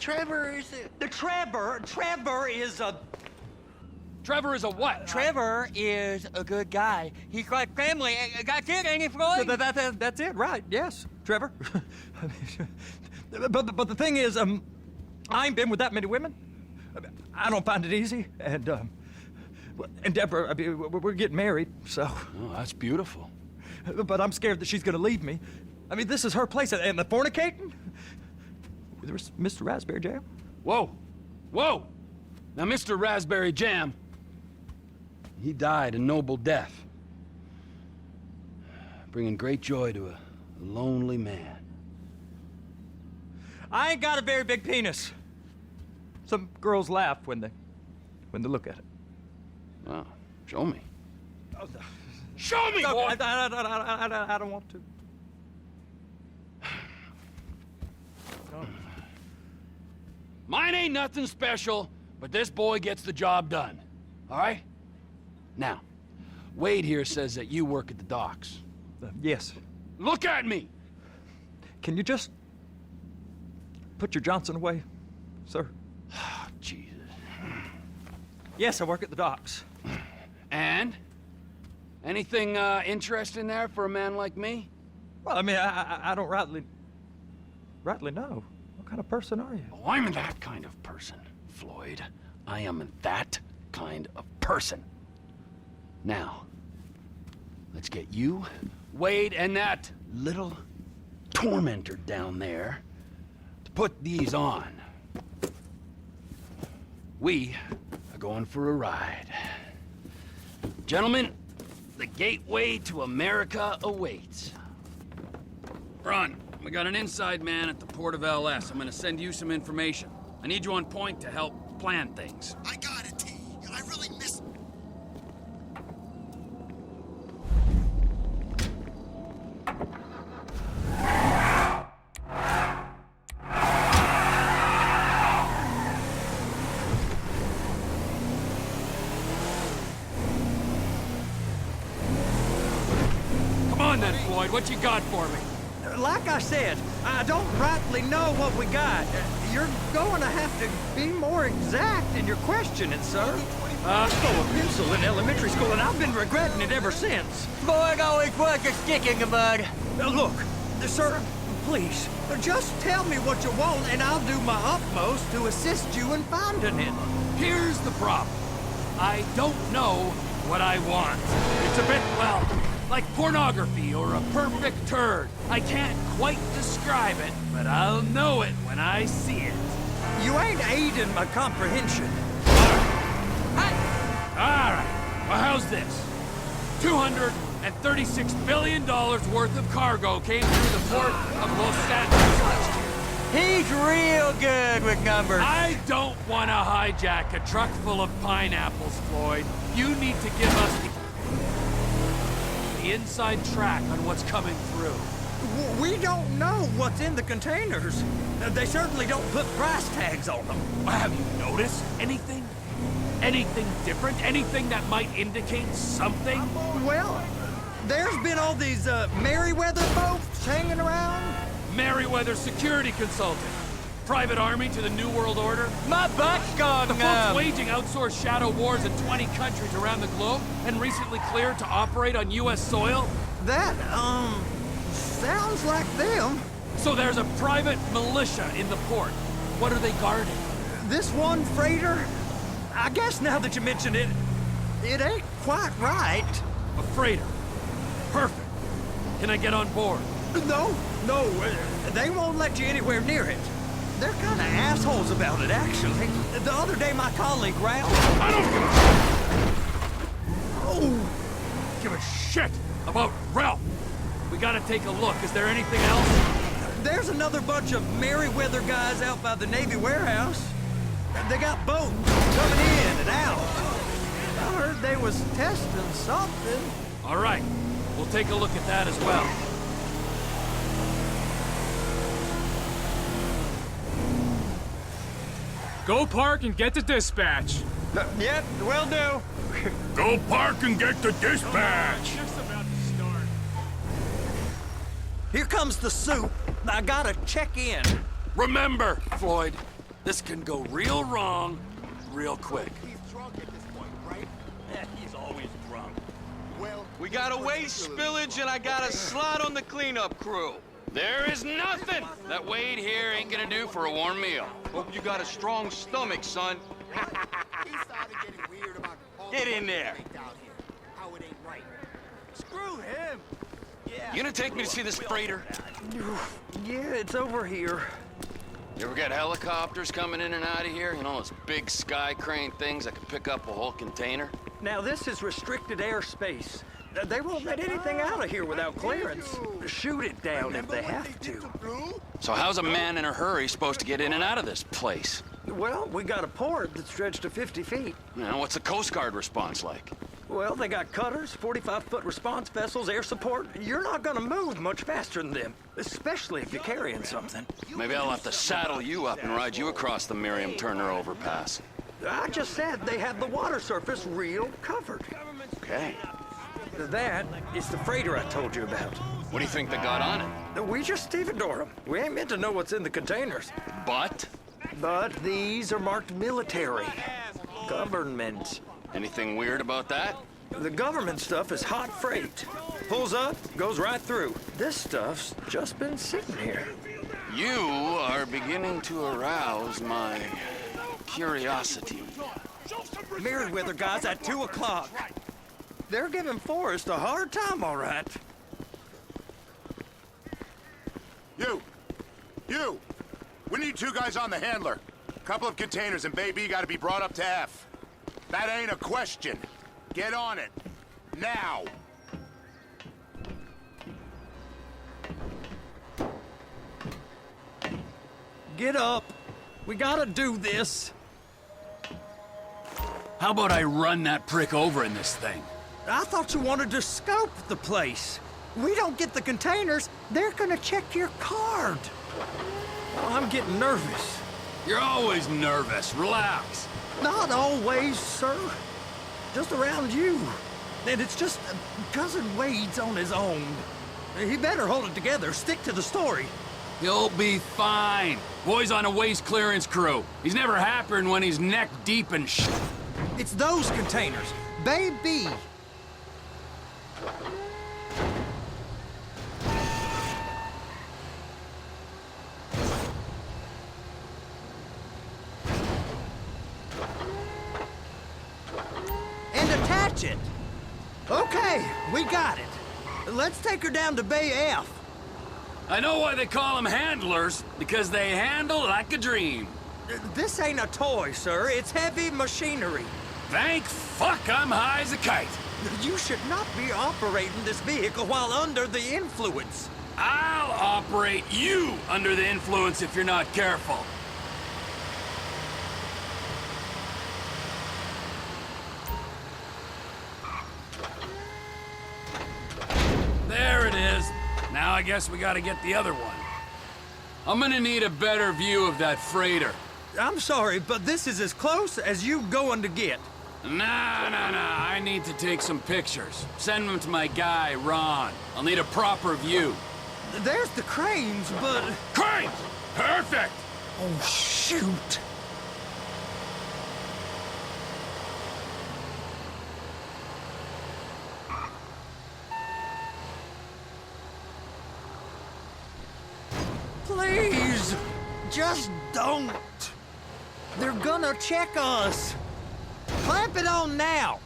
Trevor is a... Trevor is a... Trevor is a what? Trevor is a good guy. He's like family. That's it, ain't it, Floyd? That's it, right? Yes, Trevor. but the thing is, I ain't been with that many women. I don't find it easy, and Deborah, I mean, we're getting married, so. Oh, that's beautiful. But I'm scared that she's gonna leave me. I mean, this is her place, and the fornicating? There's Mr. Raspberry Jam. Whoa, whoa! Now, Mr. Raspberry Jam, he died a noble death, bringing great joy to a lonely man. I ain't got a very big penis. Some girls laugh when they look at it. Wow, show me. Oh, no. Show me, No, boy! I don't want to. No. Mine ain't nothing special, but this boy gets the job done. All right? Now, Wade here says that you work at the docks. Yes. Look at me! Can you just put your Johnson away, sir? Oh, Jesus. Yes, I work at the docks. And? Anything interesting there for a man like me? Well, I mean, I don't rightly know. What kind of person are you? Oh, I'm that kind of person, Floyd. I am that kind of person. Now, let's get you, Wade, and that little tormentor down there to put these on. We are going for a ride. Gentlemen, the gateway to America awaits. Ron, we got an inside man at the port of LS. I'm gonna send you some information. I need you on point to help plan things. I got it, T. I really miss... Come on then, Floyd, what you got for me? Like I said, I don't rightly know what we got. You're going to have to be more exact in your questioning, sir. I stole a pencil in elementary school, and I've been regretting it ever since. Floyd always was a stick in the mud. Look, sir, please, just tell me what you want, and I'll do my utmost to assist you in finding it. Here's the problem. I don't know what I want. It's a bit, well, like pornography or a perfect turd. I can't quite describe it, but I'll know it when I see it. You ain't aiding my comprehension. All right. Well, how's this? $236 billion worth of cargo came through the port of Los Santos last year. He's real good with numbers. I don't want to hijack a truck full of pineapples, Floyd. You need to give us the inside track on what's coming through. We don't know what's in the containers. They certainly don't put price tags on them. Have you noticed anything? Anything different? Anything that might indicate something? Well, there's been all these Merryweather folks hanging around. Merryweather Security Consultant. Private army to the New World Order. My butt's gone The folks numb. waging outsourced shadow wars in 20 countries around the globe and recently cleared to operate on U.S. soil. That, sounds like them. So there's a private militia in the port. What are they guarding? This one freighter, I guess now that you mention it, it ain't quite right. A freighter. Perfect. Can I get on board? No, they won't let you anywhere near it. They're kind of assholes about it, actually. The other day, my colleague, Ralph... I don't give a shit about Ralph. We gotta take a look. Is there anything else? There's another bunch of Merryweather guys out by the Navy warehouse. They got boats coming in and out. I heard they was testing something. All right. We'll take a look at that as well. Go park and get to dispatch. Yep, will do. Go park and get the dispatch. Just about to start. Here comes the soup. I gotta check in. Remember, Floyd, This can go real wrong, real quick. He's drunk at this point, right? He's always drunk. Well, We got a waste spillage and I got a slot on the cleanup crew. There is nothing that Wade here ain't gonna do for a warm meal. Hope you got a strong stomach, son. he started getting weird about all Get the in there. things out here. How it ain't right. Screw him. Yeah. You gonna take me to see this freighter? Yeah, it's over here. You ever get helicopters coming in and out of here? You know, those big sky crane things that can pick up a whole container? Now, this is restricted airspace. They won't let anything out of here without clearance. Shoot it down if they have to. So how's a man in a hurry supposed to get in and out of this place? Well, we got a port that stretched to 50 feet. You know, what's the Coast Guard response like? Well, they got cutters, 45-foot response vessels, air support. You're not gonna move much faster than them, especially if you're carrying something. Maybe I'll have to saddle you up and ride you across the Miriam Turner overpass. I just said they have the water surface real covered. Okay. That is the freighter I told you about. What do you think they got on it? We just stevedore them. We ain't meant to know what's in the containers. But? But these are marked military. Government. Anything weird about that? The government stuff is hot freight. Pulls up, goes right through. This stuff's just been sitting here. You are beginning to arouse my curiosity. Merriweather guys at 2 o'clock. They're giving Forrest a hard time, all right. You! We need 2 guys on the handler. Couple of containers and Baby gotta be brought up to F. That ain't a question. Get on it. Now! Get up. We gotta do this. How about I run that prick over in this thing? I thought you wanted to scope the place. We don't get the containers, they're gonna check your card. I'm getting nervous. You're always nervous. Relax. Not always, sir. Just around you. And it's just Cousin Wade's on his own. He better hold it together, stick to the story. You'll be fine. Boy's on a waste clearance crew. He's never happier than when he's neck deep in shit. It's those containers. Baby. And attach it. Okay, we got it. Let's take her down to Bay F. I know why they call them handlers, because they handle like a dream. This ain't a toy, sir. It's heavy machinery. Thank fuck I'm high as a kite. You should not be operating this vehicle while under the influence. I'll operate you under the influence if you're not careful. There it is. Now I guess we gotta get the other one. I'm gonna need a better view of that freighter. I'm sorry, but this is as close as you going to get. Nah. I need to take some pictures. Send them to my guy, Ron. I'll need a proper view. There's the cranes, but... Cranes! Perfect! Oh, shoot. Please, just don't. They're gonna check us. Clamp it on now.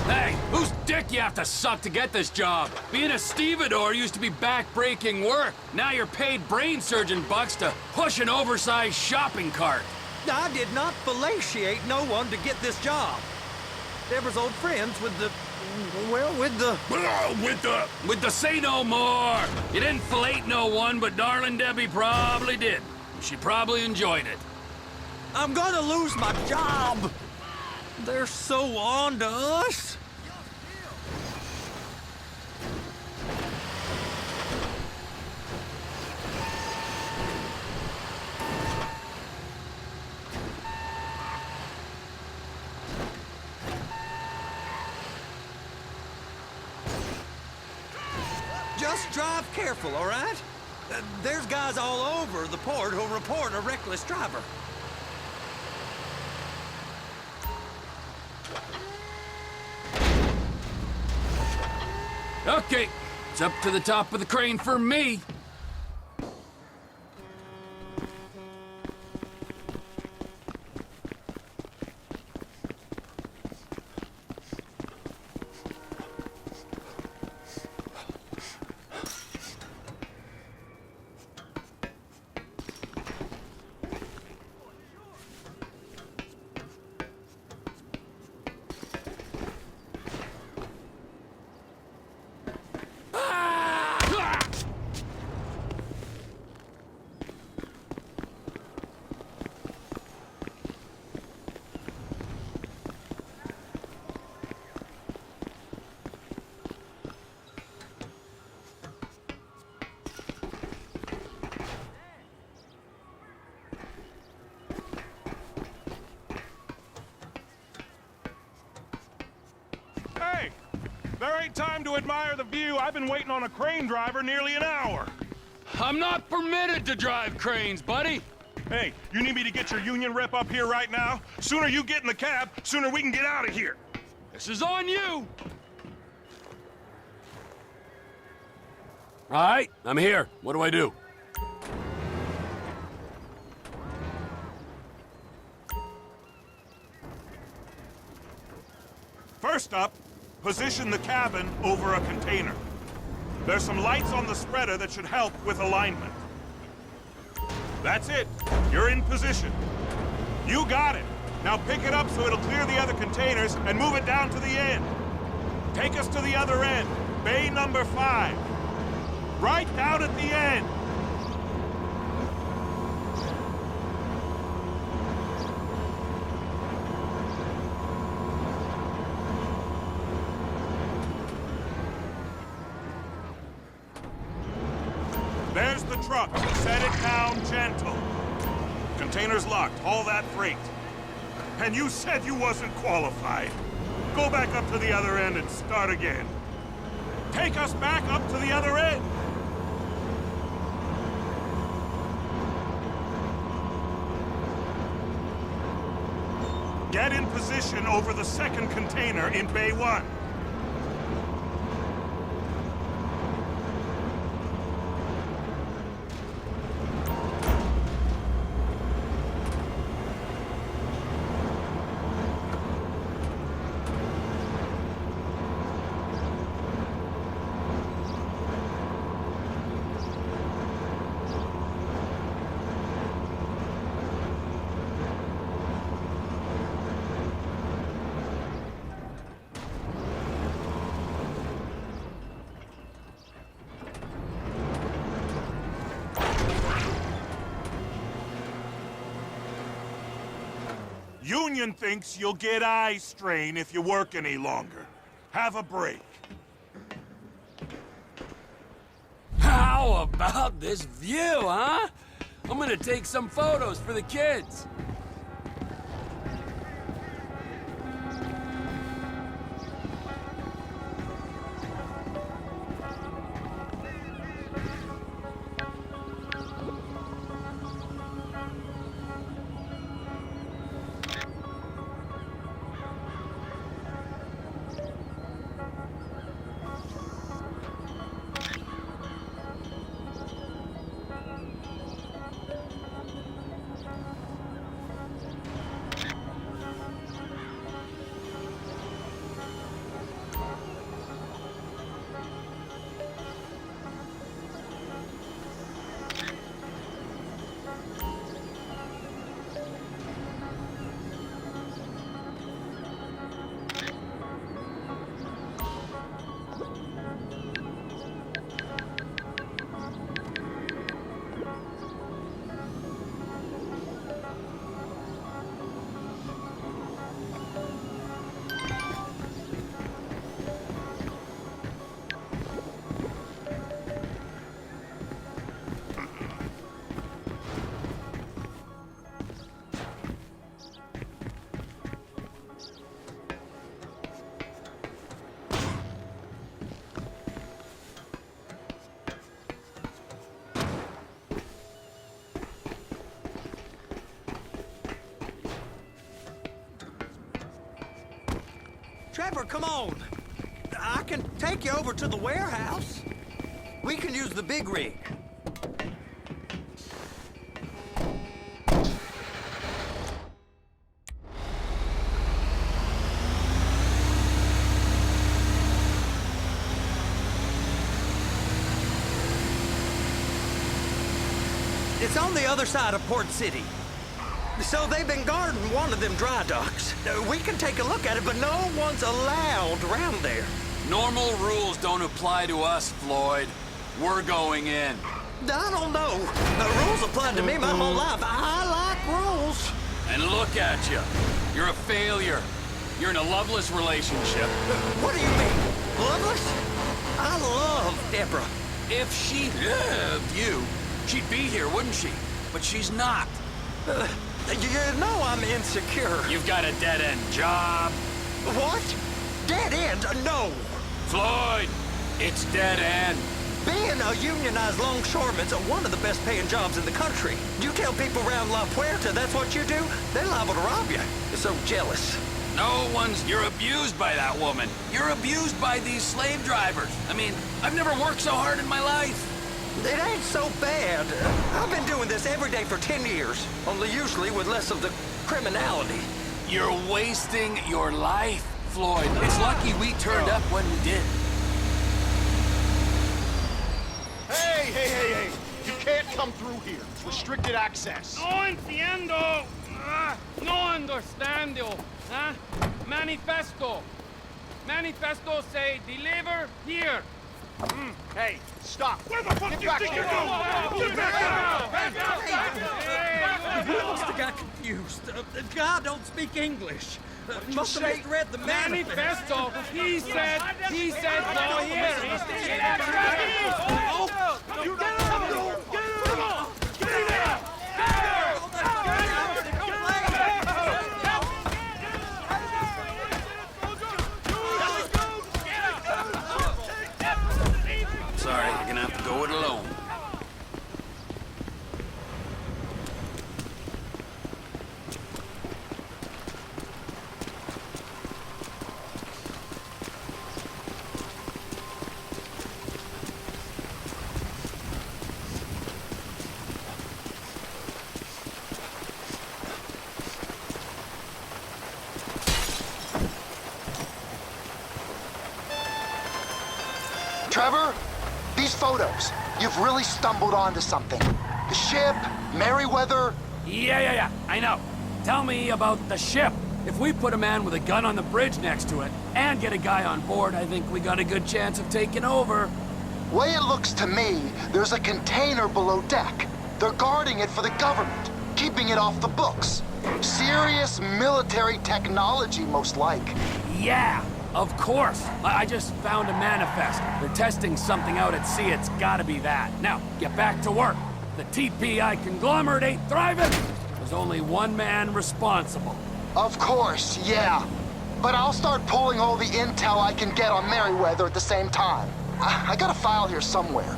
Hey, whose dick you have to suck to get this job? Being a stevedore used to be back-breaking work. Now you're paid brain surgeon bucks to push an oversized shopping cart. I did not fellatiate no one to get this job. Deborah's old friends with the... well, with the... With the say no more. You didn't fillet no one, but darling Debbie probably did. She probably enjoyed it. I'm gonna lose my job. They're so on to us. Just drive careful, all right? There's guys all over the port who'll report a reckless driver. Okay, it's up to the top of the crane for me. Hey! There ain't time to admire the view. I've been waiting on a crane driver nearly an hour. I'm not permitted to drive cranes, buddy. Hey, you need me to get your union rep up here right now? Sooner you get in the cab, sooner we can get out of here. This is on you. All right, I'm here. What do I do? First up, position the cabin over a container. There's some lights on the spreader that should help with alignment. That's it. You're in position. You got it. Now pick it up so it'll clear the other containers and move it down to the end. Take us to the other end, bay number 5. Right down at the end. There's the truck. Set it down gentle. Container's locked. Haul that freight. And you said you wasn't qualified. Go back up to the other end and start again. Take us back up to the other end. Get in position over the second container in Bay 1. Union thinks you'll get eye strain if you work any longer. Have a break. How about this view, huh? I'm gonna take some photos for the kids. Trevor, come on! I can take you over to the warehouse. We can use the big rig. It's on the other side of Port City. So they've been guarding one of them dry docks. We can take a look at it, but no one's allowed around there. Normal rules don't apply to us, Floyd. We're going in. I don't know. The rules applied to me my whole life. I like rules. And look at you. You're a failure. You're in a loveless relationship. What do you mean? Loveless? I love Deborah. If she loved you, she'd be here, wouldn't she? But she's not. You know I'm insecure. You've got a dead-end job. What? Dead end? No. Floyd, it's dead end. Being a unionized longshoreman's one of the best paying jobs in the country. You tell people around La Puerta that's what you do, they're liable to rob you. You're so jealous. You're abused by that woman. You're abused by these slave drivers. I mean, I've never worked so hard in my life. It ain't so bad. I've been doing this every day for 10 years, only usually with less of the criminality. You're wasting your life, Floyd. It's lucky we turned up when we did. Hey! You can't come through here. It's restricted access. No entiendo. No understando. Huh? Manifesto. Manifesto say deliver here. Hey, stop. Where the fuck do you think you're going? Get back out! I must have got confused. God don't speak English. Must have misread the Manifesto. He said go here. Get out! Sorry, you're gonna have to go it alone. Trevor, these photos, you've really stumbled onto something. The ship, Merryweather. Yeah, I know. Tell me about the ship. If we put a man with a gun on the bridge next to it and get a guy on board, I think we got a good chance of taking over. Way it looks to me, there's a container below deck. They're guarding it for the government, keeping it off the books. Serious military technology, most like. Yeah, of course. I just found a manifest. They're testing something out at sea. It's gotta be that. Now, get back to work. The TPI conglomerate ain't thriving. There's only one man responsible. Of course, yeah. But I'll start pulling all the intel I can get on Merryweather at the same time. I got a file here somewhere.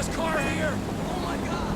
this car here? Oh my God!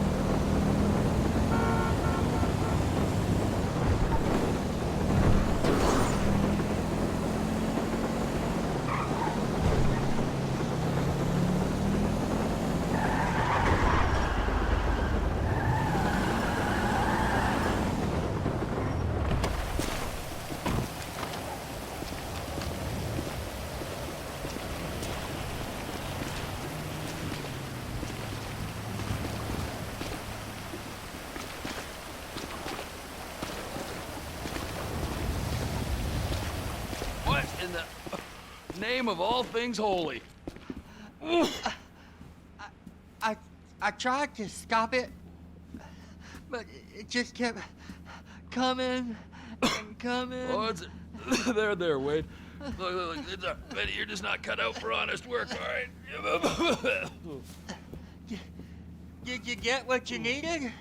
What in the name of all things holy? I tried to stop it, but it just kept coming and coming. Oh, it's there, Wade. Look, Betty, you're just not cut out for honest work, all right? Did you get what you needed?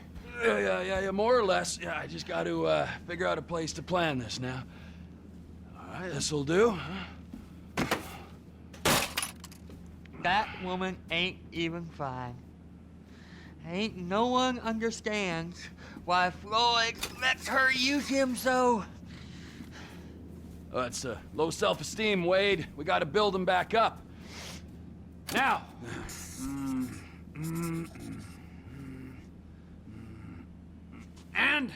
Yeah, more or less. Yeah, I just got to figure out a place to plan this now. All right, this'll do. That woman ain't even fine. Ain't no one understands why Floyd lets her use him so. Oh, that's low self-esteem, Wade. We got to build him back up. Now. And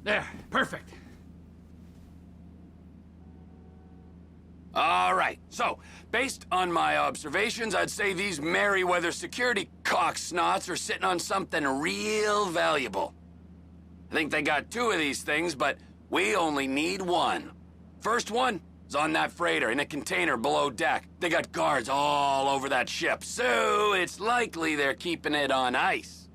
there, perfect. All right, so, based on my observations, I'd say these Merryweather security cocksnots are sitting on something real valuable. I think they got 2 of these things, but we only need 1. First one is on that freighter in a container below deck. They got guards all over that ship, so it's likely they're keeping it on ice.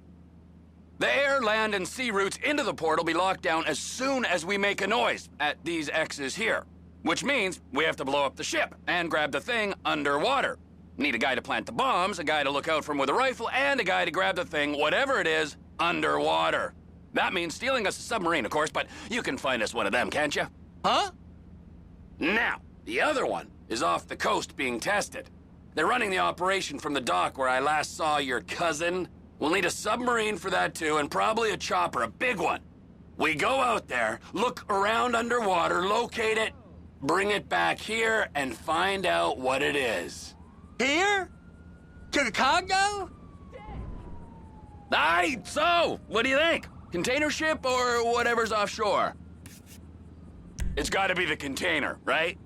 The air, land, and sea routes into the port will be locked down as soon as we make a noise at these X's here. Which means we have to blow up the ship and grab the thing underwater. Need a guy to plant the bombs, a guy to look out for him with a rifle, and a guy to grab the thing, whatever it is, underwater. That means stealing us a submarine, of course, but you can find us one of them, can't you? Huh? Now, the other one is off the coast being tested. They're running the operation from the dock where I last saw your cousin. We'll need a submarine for that too, and probably a chopper, a big one. We go out there, look around underwater, locate it, bring it back here, and find out what it is. Here? To the Congo? Aye, so, what do you think? Container ship or whatever's offshore? It's gotta be the container, right?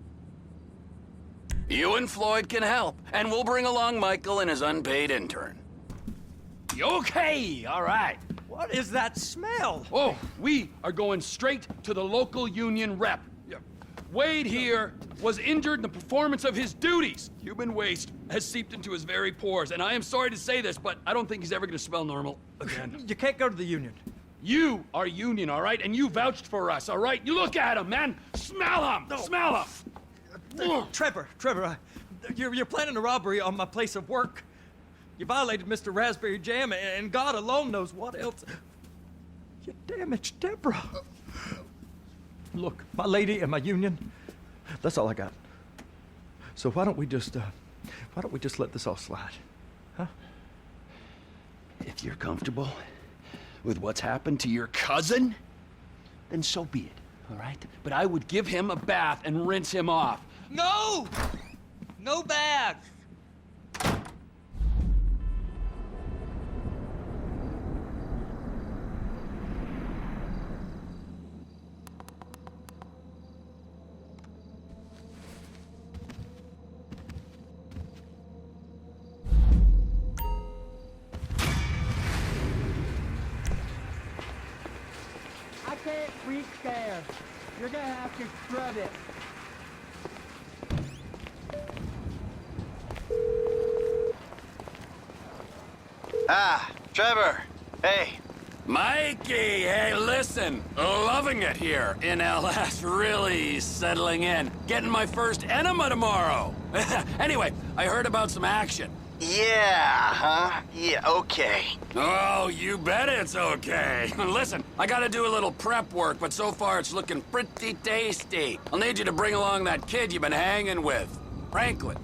You and Floyd can help, and we'll bring along Michael and his unpaid intern. Okay, all right. What is that smell? Oh, we are going straight to the local union rep. Wade here was injured in the performance of his duties. Human waste has seeped into his very pores, and I am sorry to say this, but I don't think he's ever gonna smell normal again. You can't go to the union. You are union, all right? And you vouched for us, all right? You look at him, man. Smell him. No. Smell him. Trevor, you're planning a robbery on my place of work. You violated Mr. Raspberry Jam, and God alone knows what else. You damaged Deborah. Look, my lady and my union, that's all I got. So why don't we just let this all slide, huh? If you're comfortable with what's happened to your cousin, then so be it, all right? But I would give him a bath and rinse him off. No! No bags! I can't reach there. You're gonna have to scrub it. Ah, Trevor. Hey. Mikey, hey, listen. Loving it here in LS. Really settling in. Getting my first enema tomorrow. Anyway, I heard about some action. Yeah, huh? Yeah, okay. Oh, you bet it's okay. Listen, I gotta do a little prep work, but so far it's looking pretty tasty. I'll need you to bring along that kid you've been hanging with, Franklin.